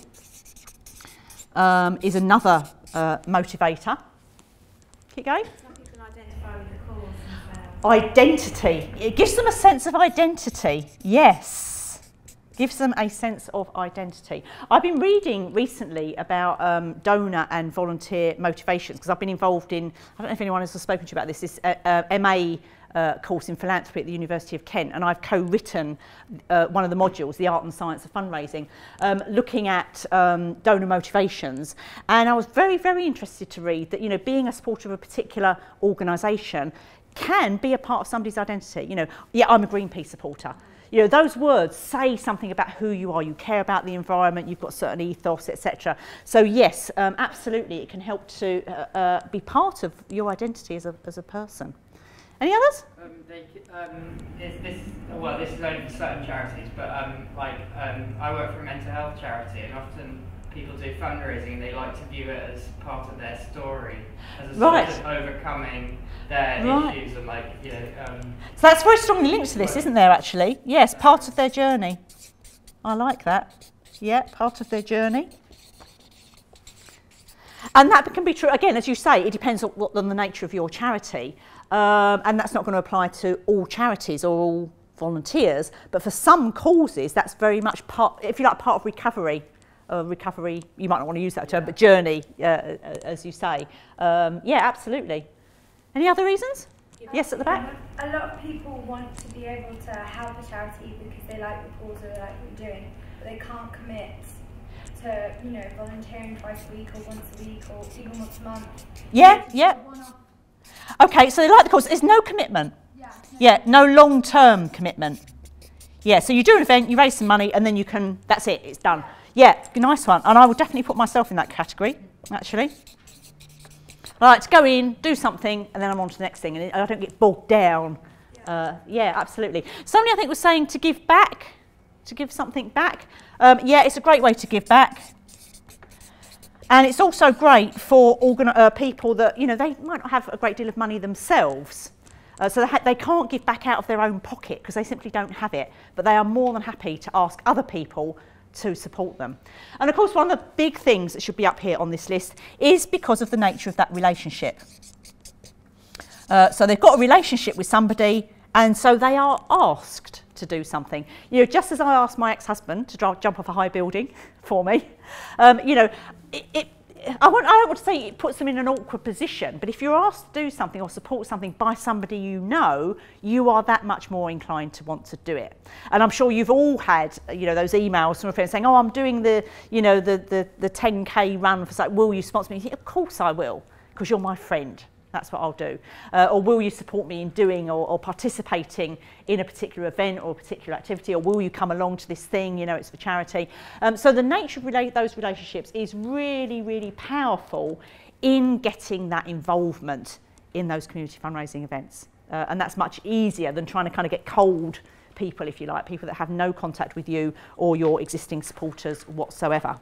is another motivator. Keep going. Some people identify with the cause themselves. Identity. It gives them a sense of identity, yes. Gives them a sense of identity. I've been reading recently about donor and volunteer motivations because I've been involved in, I don't know if anyone else has spoken to you about this MA course in philanthropy at the University of Kent, and I've co-written one of the modules, the art and science of fundraising, looking at donor motivations. And I was very, very interested to read that, you know, being a supporter of a particular organisation can be a part of somebody's identity. You know, yeah, I'm a Greenpeace supporter. You know, those words say something about who you are. You care about the environment, you've got certain ethos, etc. So yes, absolutely, it can help to be part of your identity as a person. Any others? This is only for certain charities, but I work for a mental health charity, and often people do fundraising and they like to view it as part of their story, as a sort of overcoming their issues and So that's very strongly linked to this, isn't there, actually? Yes, part of their journey. I like that. Yeah, part of their journey. And that can be true, again, as you say, it depends on the nature of your charity. And that's not going to apply to all charities or all volunteers, but for some causes, that's very much part, if you like, part of recovery. Recovery, you might not want to use that term, but journey, as you say. Yeah, absolutely. Any other reasons? Yes, at the back. A lot of people want to be able to help a charity because they like the cause or they like what you're doing, but they can't commit to, you know, volunteering twice a week or once a week or even once a month. Yeah, yeah. Okay, so they like the cause. There's no commitment. Yeah, no long-term commitment. Yeah, so you do an event, you raise some money, and then you can, that's it, it's done. Yeah, nice one. And I would definitely put myself in that category, actually. I like to go in, do something, and then I'm on to the next thing, and I don't get bogged down. Yeah, absolutely. Somebody, I think, was saying to give back, to give something back. Yeah, it's a great way to give back. And it's also great for people that, you know, they might not have a great deal of money themselves. So they can't give back out of their own pocket because they simply don't have it. But they are more than happy to ask other people to support them. And of course, one of the big things that should be up here on this list is because of the nature of that relationship. So they've got a relationship with somebody, and so they are asked to do something. You know, just as I asked my ex-husband to jump off a high building for me, you know, I don't want to say it puts them in an awkward position, but if you're asked to do something or support something by somebody you know, you are that much more inclined to want to do it. And I'm sure you've all had, you know, those emails from a friend saying, oh, I'm doing the, you know, the 10K run for, will you sponsor me? You think, of course I will, because you're my friend. That's what I'll do. Or will you support me in doing or participating in a particular event or a particular activity, or will you come along to this thing, you know, it's for charity. So the nature of those relationships is really, really powerful in getting that involvement in those community fundraising events. And that's much easier than trying to kind of get cold people, if you like, people that have no contact with you or your existing supporters whatsoever.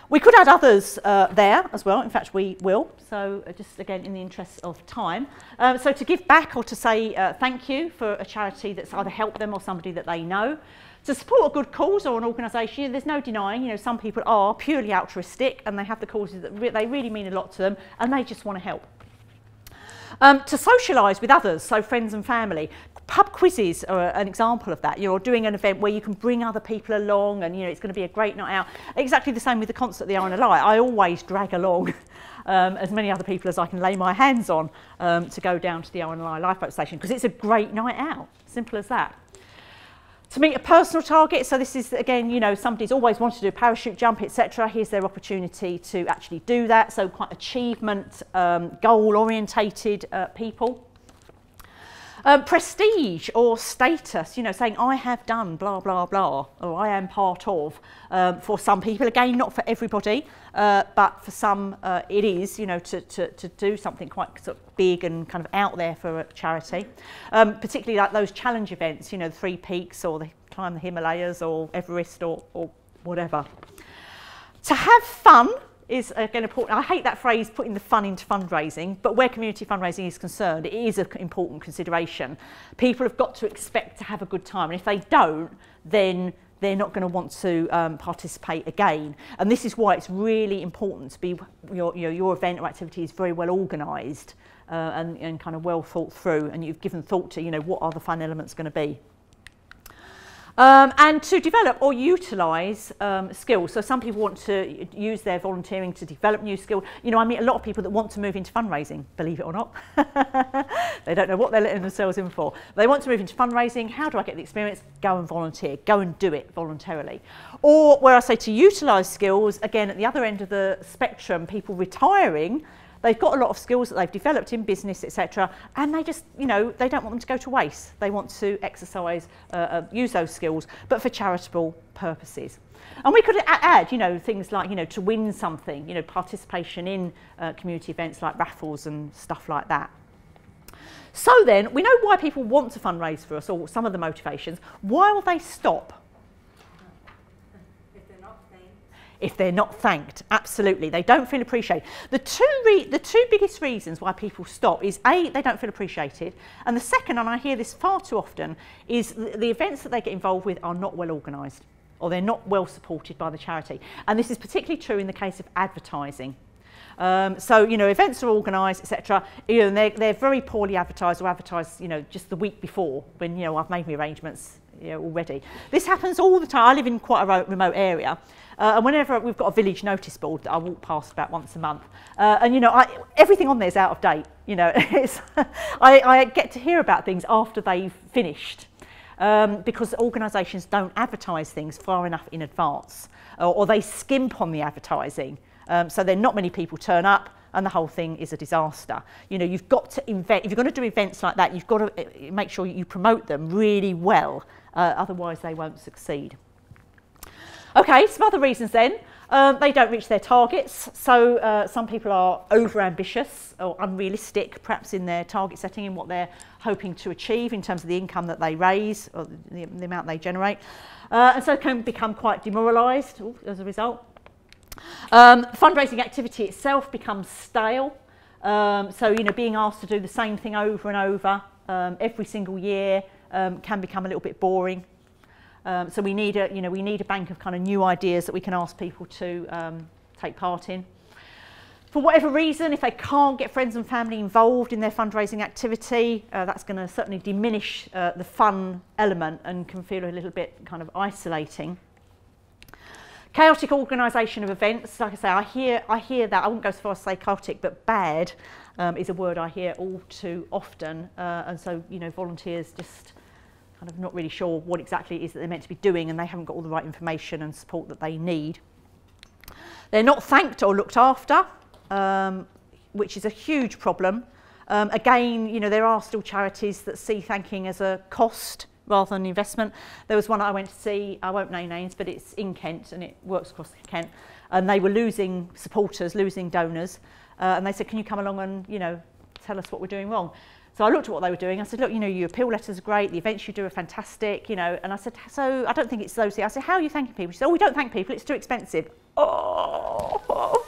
We could add others there as well. In fact, we will. So just again, in the interest of time. So to give back or to say thank you for a charity that's either helped them or somebody that they know. To support a good cause or an organisation, there's no denying, you know, some people are purely altruistic and they have the causes that they really mean a lot to them and they just want to help. To socialise with others, so friends and family. Pub quizzes are an example of that. You're doing an event where you can bring other people along and, you know, it's going to be a great night out. Exactly the same with the concert, the Eye and a Light. I always drag along as many other people as I can lay my hands on to go down to the Eye and a Light lifeboat station because it's a great night out. Simple as that. To meet a personal target, so this is, again, you know, somebody's always wanted to do a parachute jump, etc. Here's their opportunity to actually do that. So quite achievement, goal-orientated people. Prestige or status, you know, saying I have done blah, blah, blah, or I am part of, for some people, again, not for everybody, but for some it is, you know, to do something quite sort of big and kind of out there for a charity, particularly like those challenge events, you know, the 3 Peaks or the climb the Himalayas or Everest or whatever. To have fun is again important. I hate that phrase, putting the fun into fundraising, but where community fundraising is concerned, it is an important consideration. People have got to expect to have a good time, and if they don't, then they're not going to want to participate again. And this is why it's really important to be your event or activity is very well organised and kind of well thought through, and you've given thought to what are the fun elements going to be. And to develop or utilise skills. So some people want to use their volunteering to develop new skills. I meet a lot of people that want to move into fundraising, believe it or not. They don't know what they're letting themselves in for. They want to move into fundraising. How do I get the experience? Go and volunteer. Go and do it voluntarily. Or where I say to utilise skills, again, at the other end of the spectrum, people retiring, they've got a lot of skills that they've developed in business, etc., and they just, they don't want them to go to waste. They want to exercise, use those skills, but for charitable purposes. And we could add, things like, to win something, participation in community events like raffles and stuff like that. So then, we know why people want to fundraise for us, or some of the motivations. Why will they stop? If they're not thanked, absolutely, they don't feel appreciated. The two biggest reasons why people stop is A, they don't feel appreciated, and the second, and I hear this far too often, is the events that they get involved with are not well organised, or they're not well supported by the charity. And this is particularly true in the case of advertising. So events are organised, etc. They're very poorly advertised, or advertised just the week before, when I've made my arrangements already. This happens all the time. I live in quite a remote area. And whenever we've got a village notice board that I walk past about once a month, and everything on there is out of date. I get to hear about things after they've finished, because organisations don't advertise things far enough in advance, or they skimp on the advertising, so then not many people turn up, and the whole thing is a disaster. You've got to invent. If you're going to do events like that, you've got to make sure you promote them really well, otherwise they won't succeed. Okay, some other reasons then. They don't reach their targets, so some people are over-ambitious or unrealistic, perhaps in their target setting, in what they're hoping to achieve in terms of the income that they raise or the amount they generate, and so can become quite demoralised as a result. Fundraising activity itself becomes stale, so being asked to do the same thing over and over every single year can become a little bit boring. So we need a bank of kind of new ideas that we can ask people to take part in. For whatever reason, if they can't get friends and family involved in their fundraising activity, that's going to certainly diminish the fun element and can feel a little bit kind of isolating. Chaotic organisation of events, like I say, I hear that. I wouldn't go so far as to say chaotic, but bad is a word I hear all too often, and so volunteers just kind of not really sure what exactly it is that they're meant to be doing, and they haven't got all the right information and support that they need. They're not thanked or looked after, which is a huge problem. Again, there are still charities that see thanking as a cost rather than an investment. There was one I went to see, I won't name names, but it's in Kent and it works across Kent, and they were losing supporters, losing donors, and they said, can you come along and tell us what we're doing wrong? So I looked at what they were doing. I said, look, your appeal letters are great. The events you do are fantastic, and I said, so I don't think it's those here. I said, how are you thanking people? She said, oh, we don't thank people. It's too expensive. Oh.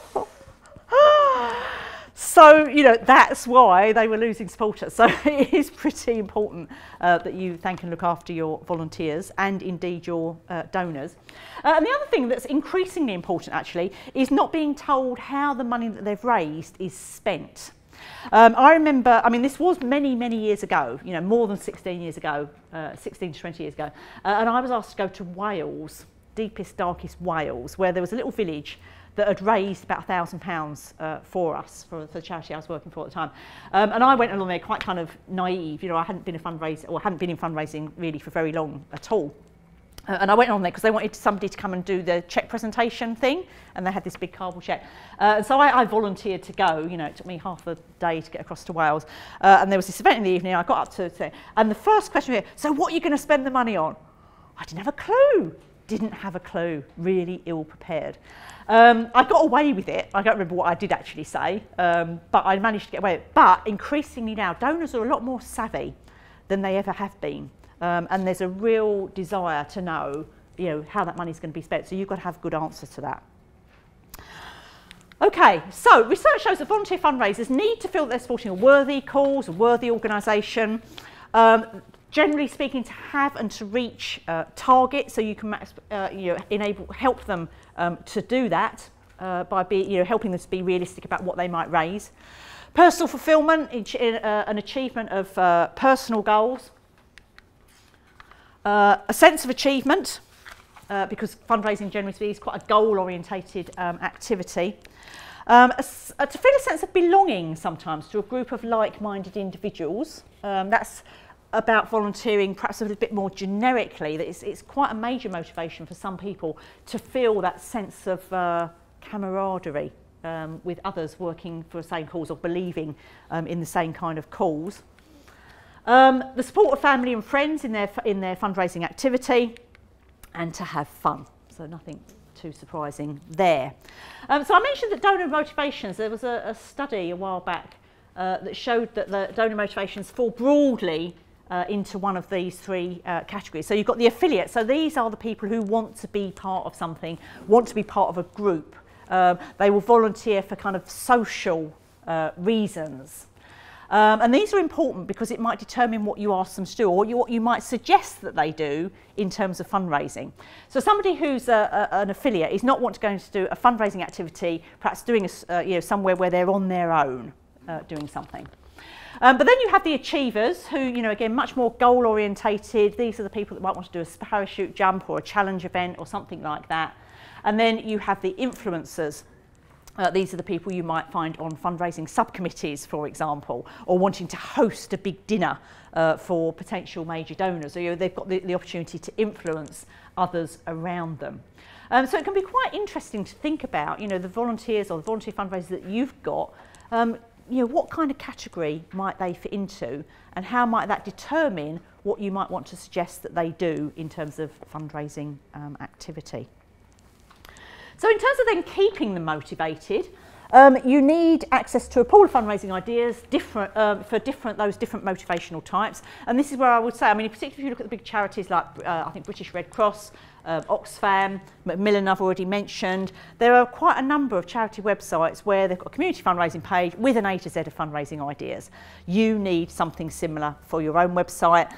So, that's why they were losing supporters. So it is pretty important that you thank and look after your volunteers and indeed your donors. And the other thing that's increasingly important, actually, is not being told how the money that they've raised is spent. I remember, this was many, many years ago, more than 16 years ago, 16 to 20 years ago, and I was asked to go to Wales, deepest, darkest Wales, where there was a little village that had raised about £1,000 for us, for the charity I was working for at the time. And I went along there quite kind of naive, I hadn't been in fundraising really for very long at all. And I went on there because they wanted somebody to come and do the cheque presentation thing, and they had this big cardboard cheque. And so I volunteered to go. It took me half a day to get across to Wales. And there was this event in the evening. I got up to it, and the first question here, so what are you going to spend the money on? I didn't have a clue. Didn't have a clue. Really ill prepared. I got away with it. I don't remember what I did actually say, but I managed to get away with it. But increasingly now, donors are a lot more savvy than they ever have been. And there's a real desire to know, how that money's going to be spent. So you've got to have a good answer to that. Okay, so research shows that volunteer fundraisers need to feel that they're supporting a worthy cause, a worthy organisation. Generally speaking, to have and to reach targets, so you can help them to do that by helping them to be realistic about what they might raise. Personal fulfilment, an achievement of personal goals. A sense of achievement, because fundraising generally speaking is quite a goal-orientated activity. To feel a sense of belonging sometimes to a group of like-minded individuals. That's about volunteering perhaps a little bit more generically, that it's quite a major motivation for some people to feel that sense of camaraderie with others working for the same cause or believing in the same kind of cause. The support of family and friends in their fundraising activity, and to have fun. So nothing too surprising there. So I mentioned that donor motivations, there was a study a while back that showed that the donor motivations fall broadly into one of these three categories. So you've got the affiliate, so these are the people who want to be part of something, want to be part of a group. They will volunteer for kind of social reasons. And these are important because it might determine what you ask them to do, or what you might suggest that they do in terms of fundraising. So somebody who's an affiliate is not want to go to do a fundraising activity, perhaps doing somewhere where they're on their own doing something. But then you have the achievers who, again, much more goal orientated. These are the people that might want to do a parachute jump or a challenge event or something like that. And then you have the influencers. These are the people you might find on fundraising subcommittees, for example, or wanting to host a big dinner for potential major donors. So they've got the opportunity to influence others around them. So it can be quite interesting to think about, the volunteers or the volunteer fundraisers that you've got. What kind of category might they fit into, and how might that determine what you might want to suggest that they do in terms of fundraising activity. So in terms of then keeping them motivated, you need access to a pool of fundraising ideas for those different motivational types. And this is where I would say, particularly if you look at the big charities like I think British Red Cross, Oxfam, Macmillan I've already mentioned. There are quite a number of charity websites where they've got a community fundraising page with an A to Z of fundraising ideas. You need something similar for your own website.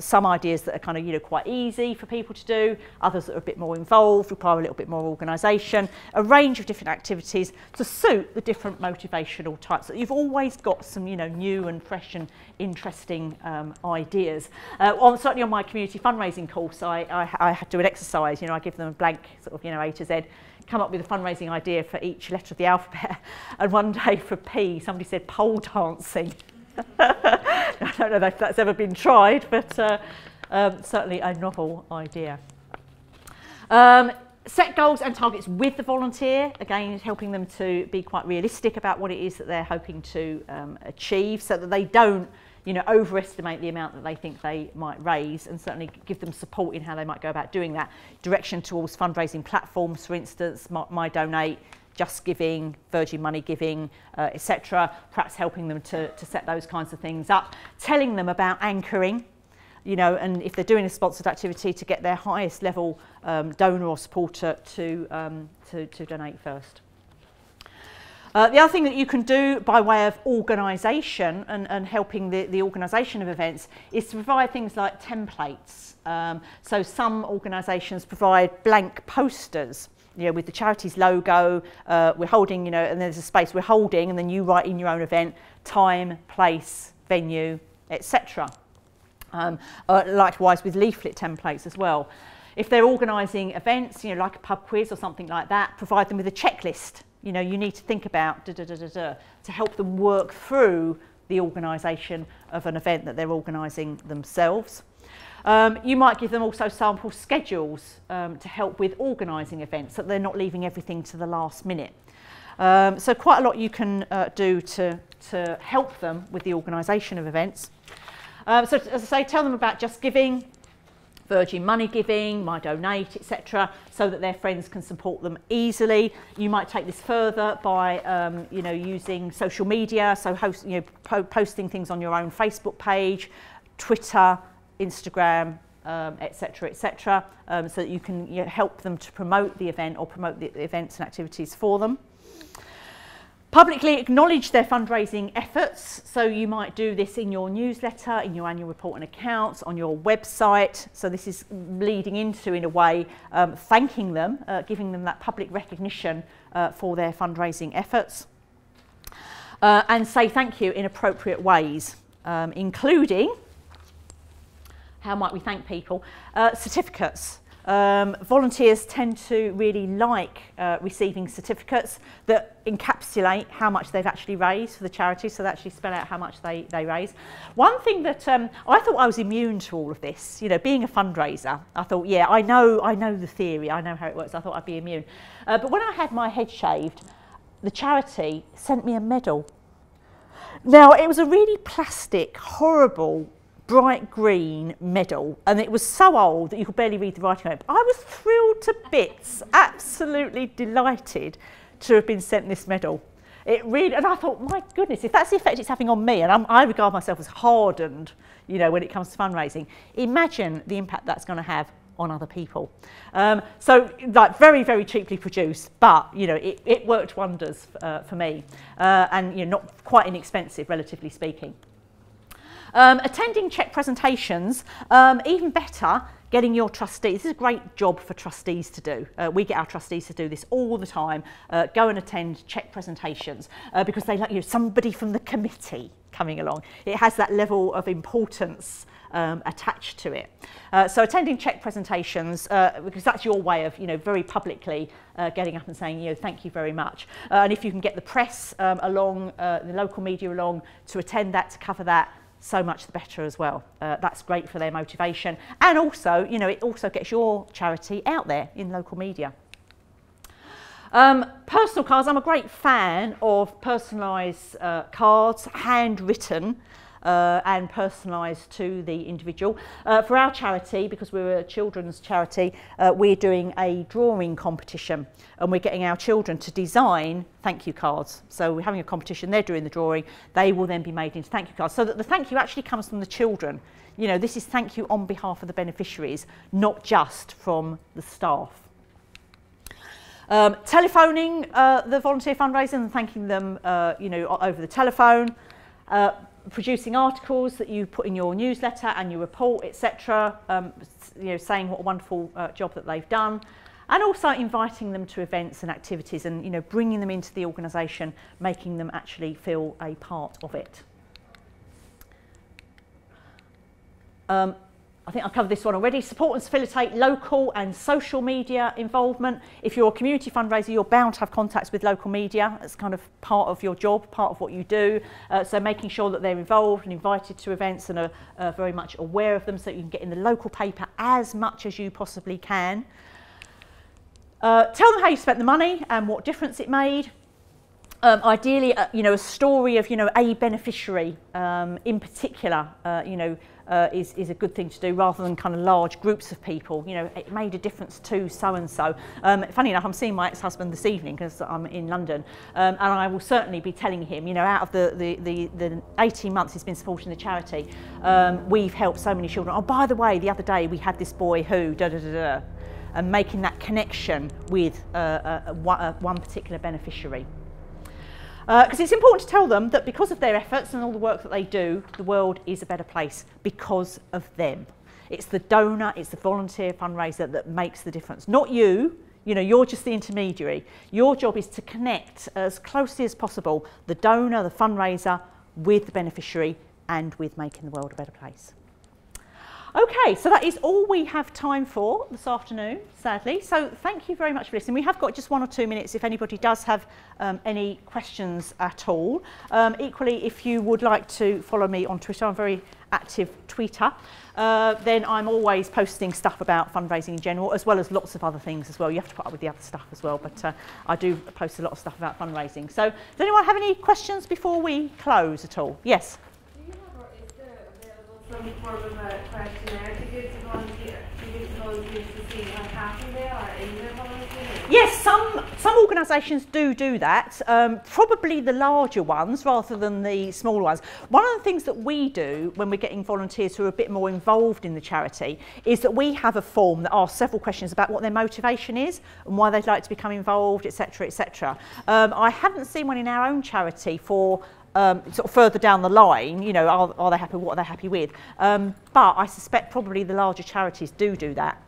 Some ideas that are kind of quite easy for people to do, others that are a bit more involved, require a little bit more organisation, a range of different activities to suit the different motivational types. So you've always got some new and fresh and interesting ideas. Certainly on my community fundraising course, I had to do an exercise. I give them a blank sort of A to Z, come up with a fundraising idea for each letter of the alphabet. And one day for P, somebody said pole dancing. I don't know if that's ever been tried, but certainly a novel idea. Set goals and targets with the volunteer, again helping them to be quite realistic about what it is that they're hoping to achieve, so that they don't overestimate the amount that they think they might raise, and certainly give them support in how they might go about doing that. Direction towards fundraising platforms, for instance, My Donate, Just Giving, Virgin Money Giving, etc. Perhaps helping them to set those kinds of things up. Telling them about anchoring, and if they're doing a sponsored activity, to get their highest level donor or supporter to donate first. The other thing that you can do by way of organisation and helping the organisation of events is to provide things like templates. So some organisations provide blank posters, with the charity's logo. We're holding, and there's a space we're holding, and then you write in your own event, time, place, venue, etc. Likewise with leaflet templates as well. If they're organising events, like a pub quiz or something like that, provide them with a checklist. You need to think about to help them work through the organisation of an event that they're organising themselves. You might give them also sample schedules to help with organising events, so they're not leaving everything to the last minute. So quite a lot you can do to help them with the organisation of events. So as I say, tell them about Just Giving, Virgin Money Giving, My Donate, etc., so that their friends can support them easily. You might take this further by, using social media, so posting things on your own Facebook page, Twitter, Instagram, etc., etc., so that you can help them to promote the event or promote the events and activities for them. Publicly acknowledge their fundraising efforts. So you might do this in your newsletter, in your annual report and accounts, on your website. So this is leading into, in a way, thanking them, giving them that public recognition for their fundraising efforts. And say thank you in appropriate ways, including, how might we thank people? Certificates. Volunteers tend to really like receiving certificates that encapsulate how much they've actually raised for the charity, so they actually spell out how much they raise. One thing that I thought I was immune to all of this, you know, being a fundraiser, I thought, yeah, I know the theory, I know how it works, I thought I'd be immune. But when I had my head shaved, the charity sent me a medal. Now, it was a really plastic, horrible, bright green medal, and it was so old that you could barely read the writing on it. But I was thrilled to bits, absolutely delighted to have been sent this medal. It really, and I thought, my goodness, if that's the effect it's having on me, and I regard myself as hardened, you know, when it comes to fundraising, imagine the impact that's going to have on other people. So, like, very, very cheaply produced, but, you know, it worked wonders for me, and, you know, not quite inexpensive, relatively speaking. Attending check presentations, even better, getting your trustees. This is a great job for trustees to do. We get our trustees to do this all the time. Go and attend check presentations because they like, you know, somebody from the committee coming along. It has that level of importance attached to it. So attending check presentations, because that's your way of, you know, very publicly getting up and saying, you know, thank you very much. And if you can get the press along, the local media along to attend that, to cover that, so much the better as well. That's great for their motivation, and also, you know, it also gets your charity out there in local media. Personal cards. I'm a great fan of personalised cards, handwritten and personalised to the individual. For our charity, because we're a children's charity, we're doing a drawing competition, and we're getting our children to design thank you cards. So we're having a competition, they're doing the drawing, they will then be made into thank you cards, so that the thank you actually comes from the children. You know, this is thank you on behalf of the beneficiaries, not just from the staff. Telephoning the volunteer fundraising and thanking them, you know, over the telephone. Producing articles that you put in your newsletter and your report, etc. You know, saying what a wonderful job that they've done, and also inviting them to events and activities, and, you know, bringing them into the organisation, making them actually feel a part of it. I think I've covered this one already. Support and facilitate local and social media involvement. If you're a community fundraiser, you're bound to have contacts with local media. It's kind of part of your job, part of what you do. So making sure that they're involved and invited to events and are very much aware of them, so you can get in the local paper as much as you possibly can. Tell them how you spent the money and what difference it made. Ideally, you know, a story of, you know, a beneficiary in particular, you know, is a good thing to do, rather than kind of large groups of people. You know, it made a difference to so-and-so. Funny enough, I'm seeing my ex-husband this evening because I'm in London, and I will certainly be telling him, you know, out of the 18 months he's been supporting the charity, we've helped so many children. Oh, by the way, the other day we had this boy who, da-da-da-da, and making that connection with one particular beneficiary. Because it's important to tell them that because of their efforts and all the work that they do, the world is a better place because of them. It's the donor, it's the volunteer fundraiser that makes the difference. Not you, you know, you're just the intermediary. Your job is to connect as closely as possible the donor, the fundraiser, with the beneficiary, and with making the world a better place. Okay, so that is all we have time for this afternoon, sadly. So thank you very much for listening. We have got just 1 or 2 minutes if anybody does have any questions at all. Equally, if you would like to follow me on Twitter, I'm a very active tweeter, then I'm always posting stuff about fundraising in general, as well as lots of other things as well. You have to put up with the other stuff as well, but I do post a lot of stuff about fundraising. So does anyone have any questions before we close at all? Yes? Some form of a questionnaire to give to volunteers to see what happened there, or in their volunteers? Yes, some organisations do that, probably the larger ones rather than the smaller ones. One of the things that we do when we're getting volunteers who are a bit more involved in the charity is that we have a form that asks several questions about what their motivation is and why they'd like to become involved, etc, etc. I haven't seen one in our own charity for sort of further down the line, you know, are they happy, what are they happy with? But I suspect probably the larger charities do that.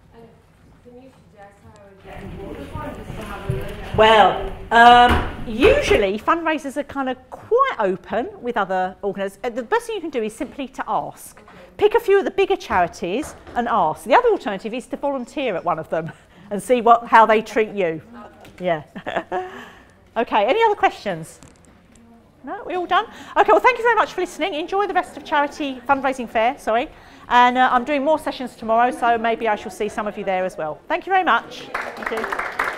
Can you suggest how I would get involved with one, just to have a look at? Well, usually fundraisers are kind of quite open with other organisations. The best thing you can do is simply to ask. Okay. Pick a few of the bigger charities and ask. The other alternative is to volunteer at one of them and see how they treat you. Okay. Yeah. Okay, any other questions? No, we all done? Okay, well thank you very much for listening. Enjoy the rest of Charity Fundraising Fair, sorry. And I'm doing more sessions tomorrow, so maybe I shall see some of you there as well. Thank you very much. Thank you.